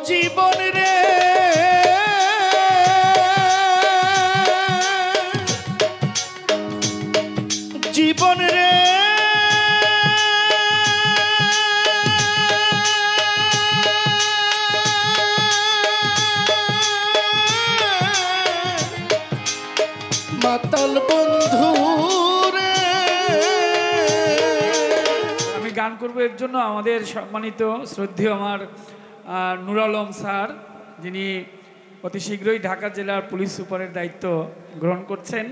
জীবন রে জীবন রে মাতাল বন্ধু রে। আমি গান করব এর জন্য আমাদের সম্মানিত শ্রদ্ধেয় আমার নুর আলম স্যার, যিনি অতি শীঘ্রই ঢাকা জেলার পুলিশ সুপারের দায়িত্ব গ্রহণ করছেন।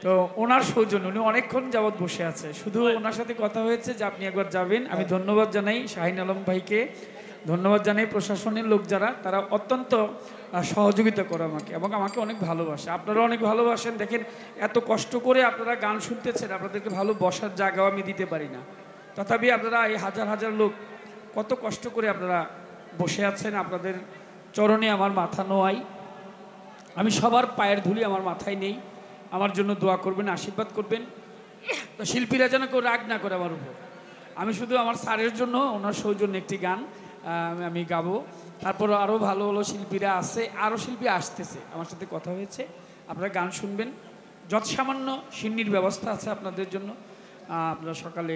তো ওনার সৌজন্য, উনি অনেকক্ষণ যাবৎ বসে আছে, শুধু ওনার সাথে কথা হয়েছে যে আপনি একবার যাবেন। আমি ধন্যবাদ জানাই শাহিন আলম ভাইকে, ধন্যবাদ জানাই প্রশাসনের লোক যারা, তারা অত্যন্ত সহযোগিতা করে আমাকে এবং আমাকে অনেক ভালোবাসে। আপনারা অনেক ভালোবাসেন। দেখেন এত কষ্ট করে আপনারা গান শুনতেছেন, আপনাদেরকে ভালো বসার জায়গাও আমি দিতে পারি না, তথাপি আপনারা এই হাজার হাজার লোক কত কষ্ট করে আপনারা বসে আছেন। আপনাদের চরণে আমার মাথা নোয়াই, আমি সবার পায়ের ধুলি আমার মাথায় নেই। আমার জন্য দোয়া করবেন, আশীর্বাদ করবেন। তো শিল্পীরা যেন কেউ রাগ না করে আমার উপর। আমি শুধু আমার স্যারের জন্য, ওনার সৌজন্য একটি গান আমি গাবো। তারপর আরও ভালো ভালো শিল্পীরা আছে, আরও শিল্পী আসতেছে, আমার সাথে কথা হয়েছে। আপনারা গান শুনবেন, যৎসামান্য সিন্নির ব্যবস্থা আছে আপনাদের জন্য। আপনারা সকালে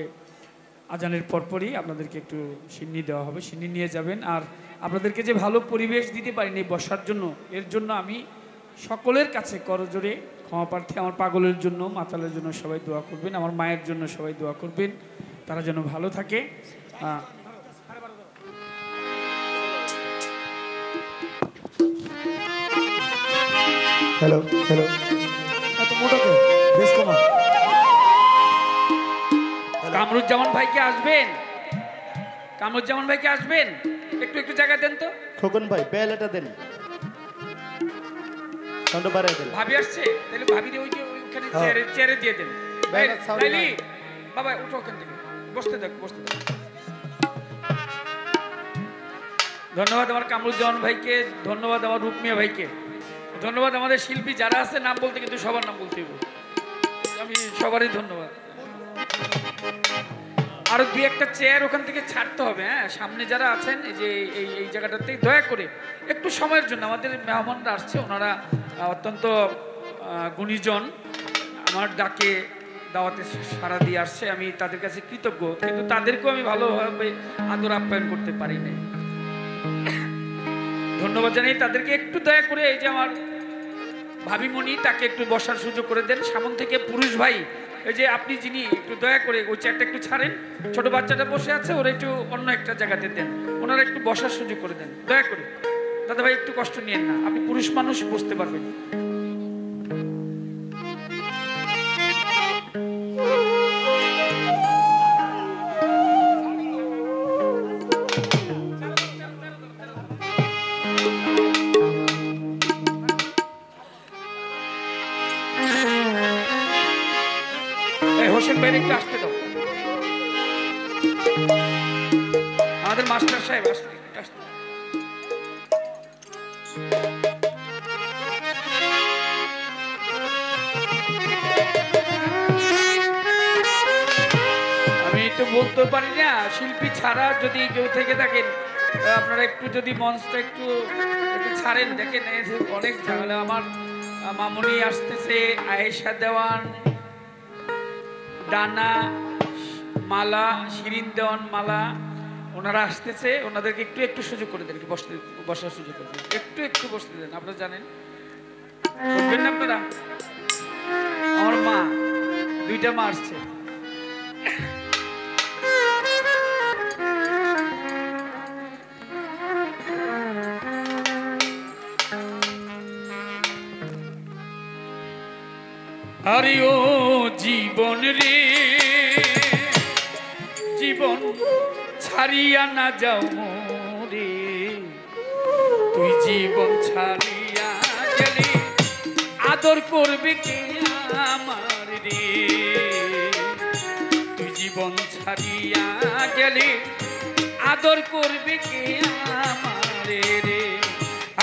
আজানের পরপরই আপনাদেরকে একটু সিন্নি দেওয়া হবে, সিন্নি নিয়ে যাবেন। আর আপনাদেরকে যে ভালো পরিবেশ দিতে পারিনি বসার জন্য, এর জন্য আমি সকলের কাছে করজোরে ক্ষমা প্রার্থী। আমার পাগলের জন্য, মাতালের জন্য সবাই দোয়া করবেন, আমার মায়ের জন্য সবাই দোয়া করবেন, তারা যেন ভালো থাকে। হ্যালো হ্যালো, এত মোটাকে বেশ কমা। কামরুজ্জামান ভাইকে আসবেন, কামরুজ্জামান ভাইকে আসবেন, একটু একটু জায়গা দেন তো। খোকন ভাই বেলাটা দেন, সাউন্ড বাড়ায় দেন। ভাবি আসছে, তাহলে ভাবিরে ওই যে ওইখানে চেয়ারে দিয়ে দেন। তাইলি বাবা উঠো ওখান থেকে, বসতে দেখ, বসতে দেখ। ধন্যবাদ আমার কামরুজ্জামান ভাইকে, ধন্যবাদ আমার রূপমিয়া ভাইকে, ধন্যবাদ আমাদের শিল্পী যারা আছে। নাম বলতে কিন্তু সবার নাম বলতে হবে, আমি সবারই ধন্যবাদ। আরো দুই একটা চেয়ার ওখান থেকে ছাড়তে হবে। হ্যাঁ, সামনে যারা আছেন এই যে এই জায়গাটাতে দয়া করে একটু সময়ের জন্য, আমাদের মেহমানরা আসছে, ওনারা অত্যন্ত গুণীজন, আমার ডাকে দাওয়াতে সাড়া দিয়ে আসছে, আমি তাদের কাছে কৃতজ্ঞ, কিন্তু তাদেরকেও আমি ভালোভাবে আদর আপ্যায়ন করতে পারি নাই। ধন্যবাদ জানাই তাদেরকে। একটু দয়া করে এই যে আমার ভাবিমণি, তাকে একটু বসার সুযোগ করে দেন। সামন থেকে পুরুষ ভাই, এই যে আপনি যিনি, একটু দয়া করে ওই চেয়ারটা একটু ছাড়েন। ছোট বাচ্চাটা বসে আছে, ওরা একটু অন্য একটা জায়গাতে দেন, ওনারা একটু বসার সুযোগ করে দেন দয়া করে। দাদা ভাই একটু কষ্ট নিয়েন না, আপনি পুরুষ মানুষ, বসতে পারবেন। হোসেন ভাইয়ের একটু আসতে দাও, আমাদের মাস্টার সাহেব আসতে। আমি তো বলতে পারি না, শিল্পী ছাড়া যদি কেউ থেকে থাকেন আপনারা একটু যদি মঞ্চটা একটু ছাড়েন। দেখেন অনেক ঝামেলা। আমার মামুনি আসতেছে, আয়েশা দেওয়ান, ডানা, মালা, শিরিন দেওয়ান, মালা, ওনারা আসতেছে, ওনাদেরকে একটু একটু সুযোগ করে দেন, বসার সুযোগ করে দেন, একটু একটু বসতে দেন। আপনারা জানেন, বসবেন না আপনারা? আমার মা, দুইটা মা আসছে। আরে ও জীবন রে, জীবন ছাড়িয়া না যাও মোরে, তুই জীবন ছাড়িয়া গেলে আদর করবে কে আমার রে, তুই জীবন ছাড়িয়া গেলে আদর করবে কে আমার রে।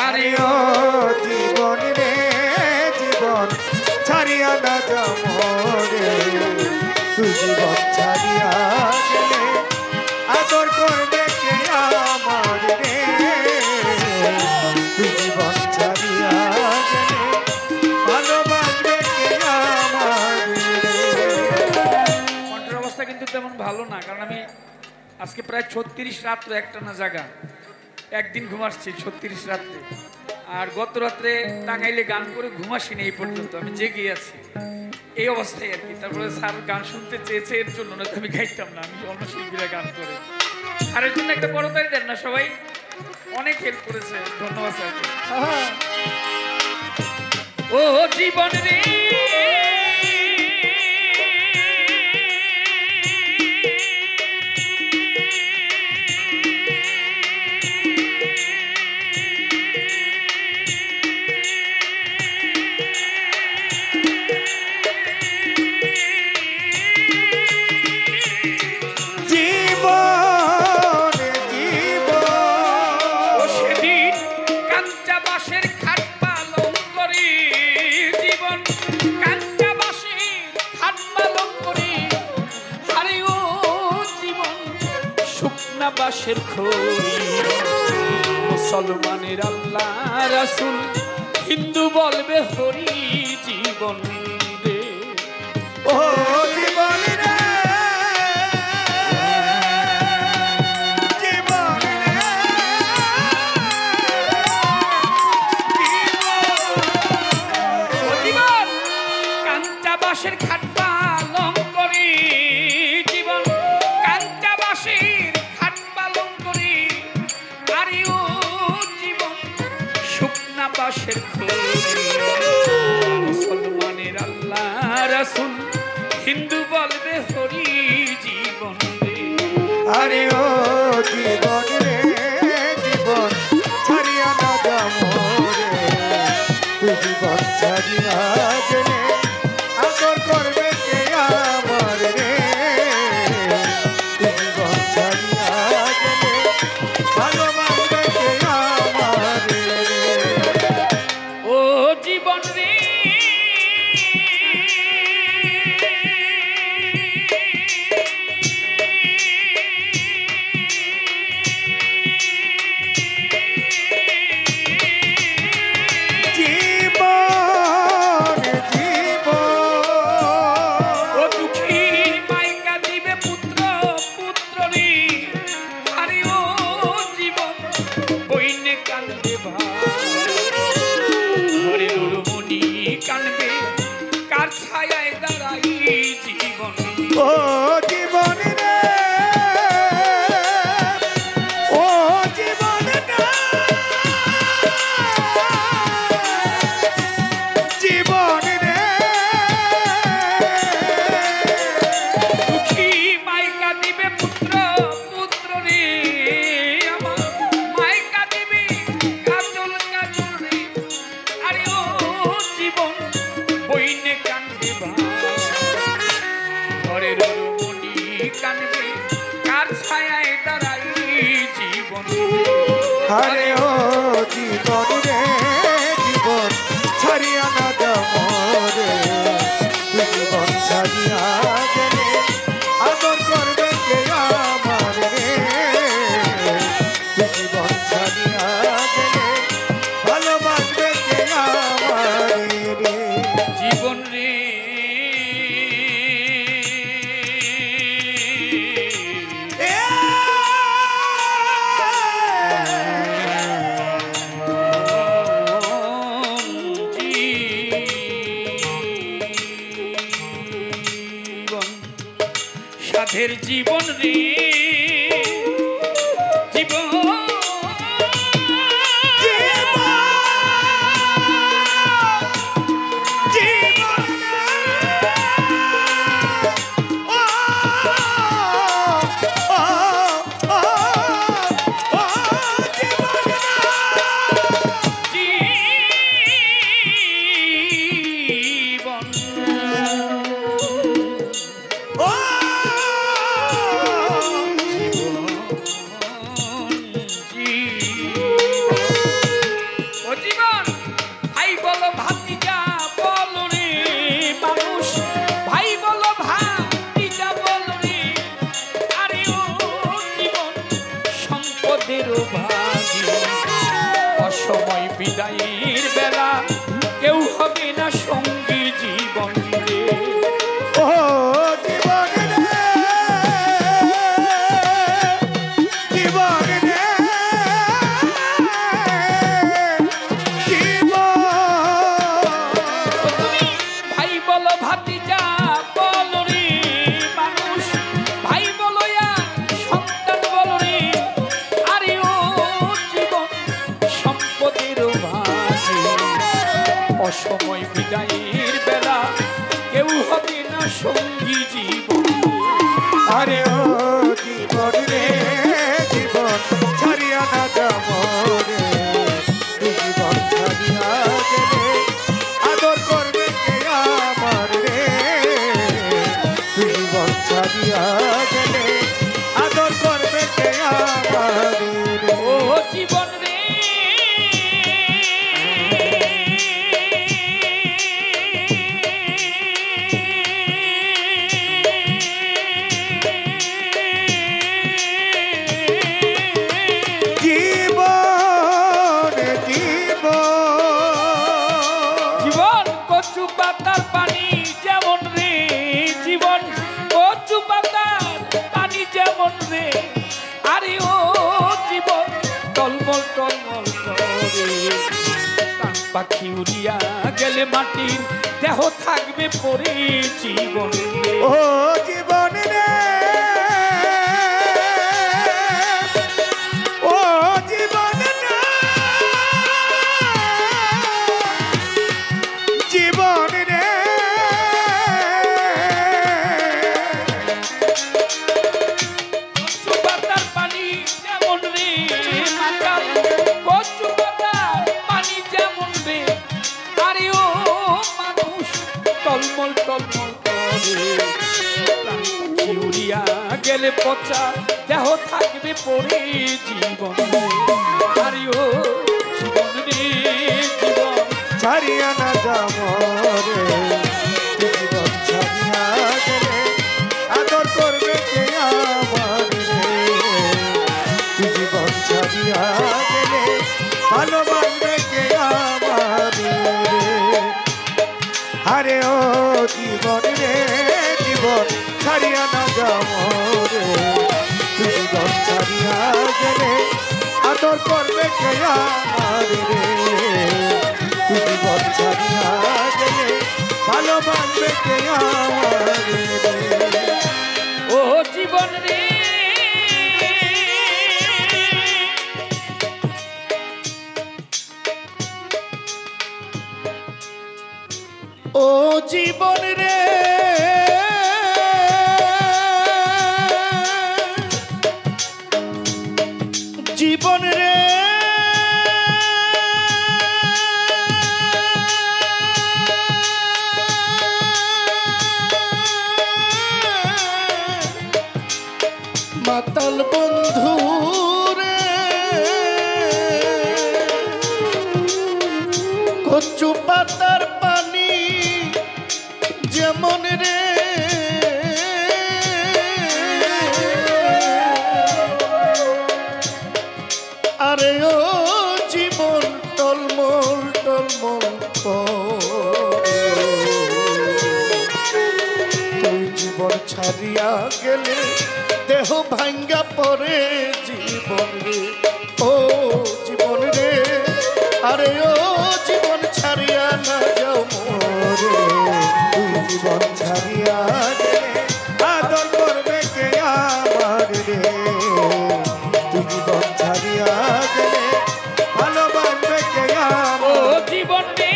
আরে ও জীবন রে, জীবন ছাড়িয়া না যাও মোরে, তুই জীবন ছাড়িয়া গেলে আদর করবে কে আমার রে। ভালো না, কারণ আমি আজকে প্রায় 36 রাত্র একটানা জাগা, একদিন ঘুমাচ্ছি 36 রাত্রে। আর গত রাত্রে টাঙ্গাইলে গান করে ঘুমাসিনি, এই পর্যন্ত আমি জেগে আছি এই অবস্থায় আর কি। তারপরে স্যার গান শুনতে চেয়েছে, এর জন্য না আমি গাইতাম না, আমি অন্য শিল্পীরা গান করে। স্যারের জন্য একটা বড় তারি দেন না সবাই, অনেক হেল্প করেছে, ধন্যবাদ স্যারকে। ও জীবন রে বাসের খড়ি, মুসলমানের আল্লাহ রাসূল, হিন্দু বলবে হরি জীবন রে। ও জীবন রে জীবন রে ও জীবন কাঞ্চা বাসের খাট পালং করি, জীবন কাঞ্চা বাসের খাট পালং করি, আরে ও জীবন শুকনা বাসের খড়ি, মুসলমানের আল্লাহ রাসূল, হিন্দু বলবে হরি জীবন রে। আরে ও জীবন রে জীবন ছাড়িয়া না যাবো রে, তুই জীবন ছাড়িয়া গেলে আদর করবে কে আমার রে, তুই জীবন ছাড়িয়া গেলে ভালোবাসবে কে আমার রে। ও জীবন রে আরে ও জীবন রে জীবন ছাড়িয়া না যাবো রে, তুই জীবন ছাড়িয়া গেলে আদর করবে কে আমার রে, তুই জীবন ছাড়িয়া গেলে ভালোবাসবে কে আমার রে। জীবন রে সাধের জীবন রে জীবন সঙ্গী জীবন। আরে ও জীবন রে জীবন ছাড়িয়া না যাব রে, তুই জীবন ছাড়িয়া গেলে আদর করবে কে আমার রে, তুই জীবন ছাড়িয়া গেলে আদর করবে কে আমার রে। ও জীবন রে জীবন জীবন জীবন কচু পাতার পানি যেমন রে, জীবন কচু পাতার পানি যেমন রে, আরে ও জীবন টলমল টলমল করে। কান পাখি উড়িয়া গেলে মাটির দেহ থাকবে পরে জীবন রে। ও জীবন রে ও জীবন রে জীবন রে কচু পাতার পানি যেমন রে, মাতাল কচু পাতার পানি যেমন রে, আরে ও মানুষ টলমল টলমল করে। প্রাণ পাখি উড়িয়া গেলে পচা দেহ থাকবে পরে জীবন রে। আরে ও জীবন রে জীবন ছাড়িয়া না যাব রে, তুই জীবন ছাড়িয়া গেলে আদর করবে কে আমার রে, তুই জীবন ছাড়িয়া গেলে ভালোবাসবে কে আমার রে। আরে ও জীবন রে জীবন ছাড়িয়া না যাব রে, তুই জীবন ছাড়িয়া গেলে আদর করবে কে আমার রে, তুই জীবন ছাড়িয়া গেলে ভালোবাসবে কে আমার রে। ও জীবন রে ও জীবন রে জীবন রে মাতাল বন্ধু রে কচু পাতার পানি যেমন রে আরে ও জীবন টলমল টলমল করে। তুই জীবন ছাড়িয়া গেলে দেহ ভাঙ্গা পড়ে জীবন রে, ও জীবন রে আরে ও জীবন ছাড়িয়া না যাও মোরে, তুই জীবন ছাড়িয়া গেলে আদর করবে কে আমার রে, তুই জীবন ছাড়িয়া গেলে ভালোবাসবে কে ও আমার। জীবন রে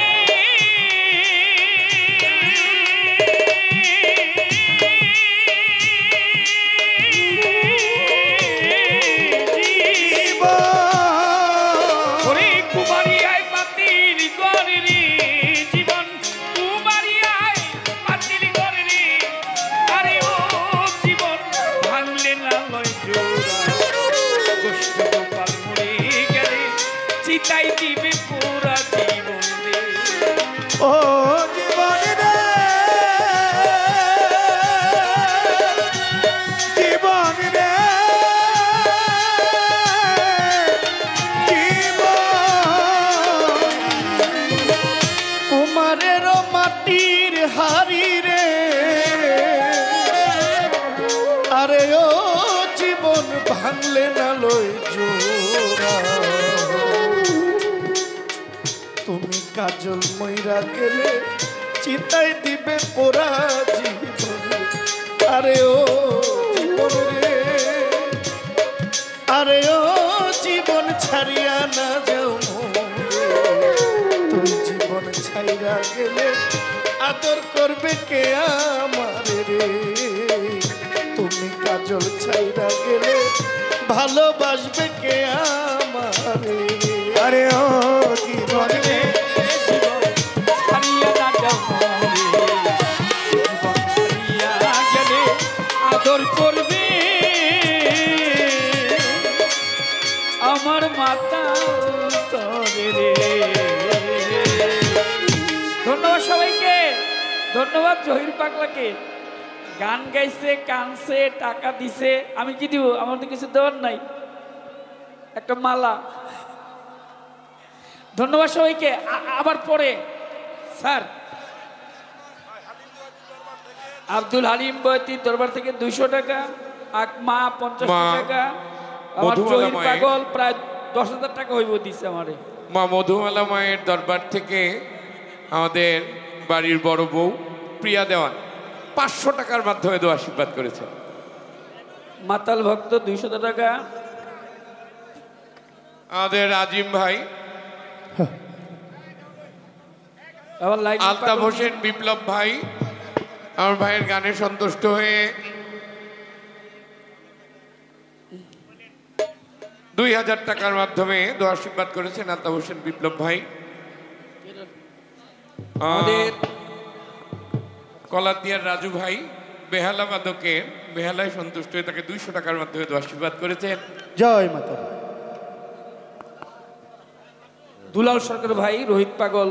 ওরে কুমারিয়ায় পাতিল করে রে, জীবন কুমারিয়ায় পাতিল করে রে, আরে ও জীবন ভাঙলে না লয় জোড়া, গোষ্ঠ গোপাল মরে গেলে চিতাই দিবে পুরা জীবন রে। ও জীবন রে জীবন রে জীবন কুমারের মাটির হারি রে, আরে ও জীবন ভাঙলে না লই জোড়া, তুমি কাজল মইরা গেলে চিতাই দিবে পোড়া জীবন, আরে ও জীবন রে আরে ও জীবন ছাড়িয়া না যাও মোরে, তুই জীবন ছাইরা গেলে আদর করবে কে আমার কাজল ছাইরা গেলে ভালোবাসবে কে আমারে আরে ও জীবন রে ছাড়িয়া না যাও জীবন ছাড়িয়া গেলে আদর করবে আমার মাতা তরে রে। ধন্যবাদ সবাইকে, ধন্যবাদ জহির পাগলাকে। গান গাইছে, কানছে, টাকা দিছে। আমি কি দিব? আমার তো কিছু দেওয়ার নাই, একটা মালা। ধন্যবাদ সবাইকে। আবার পরে স্যার আব্দুল হালিম বয়তির দরবার থেকে 200 টাকা, মা 50 টাকা, আমার জহির পাগল প্রায় 10,000 টাকা হইব দিছে আমারে। মা মধুমালা মায়ের দরবার থেকে আমাদের বাড়ির বড় বউ প্রিয়া দেওয়ান 500 টাকার মাধ্যমে দোয়া আশীর্বাদ করেছে। মাতাল ভক্ত 200 টাকা। আমাদের আজিম ভাই, আবার লাইন আলতাফ হোসেন বিপ্লব ভাই আমার ভাইয়ের গানে সন্তুষ্ট হয়ে 2000 টাকার মাধ্যমে দোয়া আশীর্বাদ করেছেন আলতাফ হোসেন বিপ্লব ভাই। আমাদের কলাতিয়ার রাজু ভাই বেহালা বাদকের বেহালায় সন্তুষ্ট হয়ে তাকে 200 টাকার মাধ্যমে দোয়া আশীর্বাদ করেছেন। জয় মাতা। দুলাল সরকার ভাই রোহিত পাগল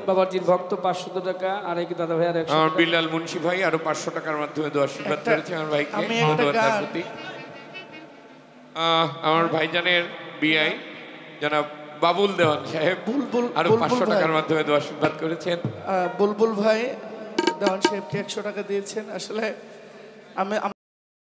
বাবাজির ভক্ত 500 টাকা। আর এক দাদা ভাই আর 100 আমার টাকা। বিলাল মুন্সি ভাই আরো 500 টাকার মাধ্যমে দোয়া আশীর্বাদ করেছে আমার ভাইকে। আমি একটা ধন্যবাদ তার গান- প্রতি। আমার ভাইজানের বিআই জনাব বাবুল দেওয়ান সাহেব বুলবুল আরো বুলবুল 500 ভাই। টাকার মাধ্যমে দোয়া আশীর্বাদ করেছেন। বুলবুল ভাই দেওয়ান সাহেবকে 100 টাকা দিয়েছেন। আসলে আমি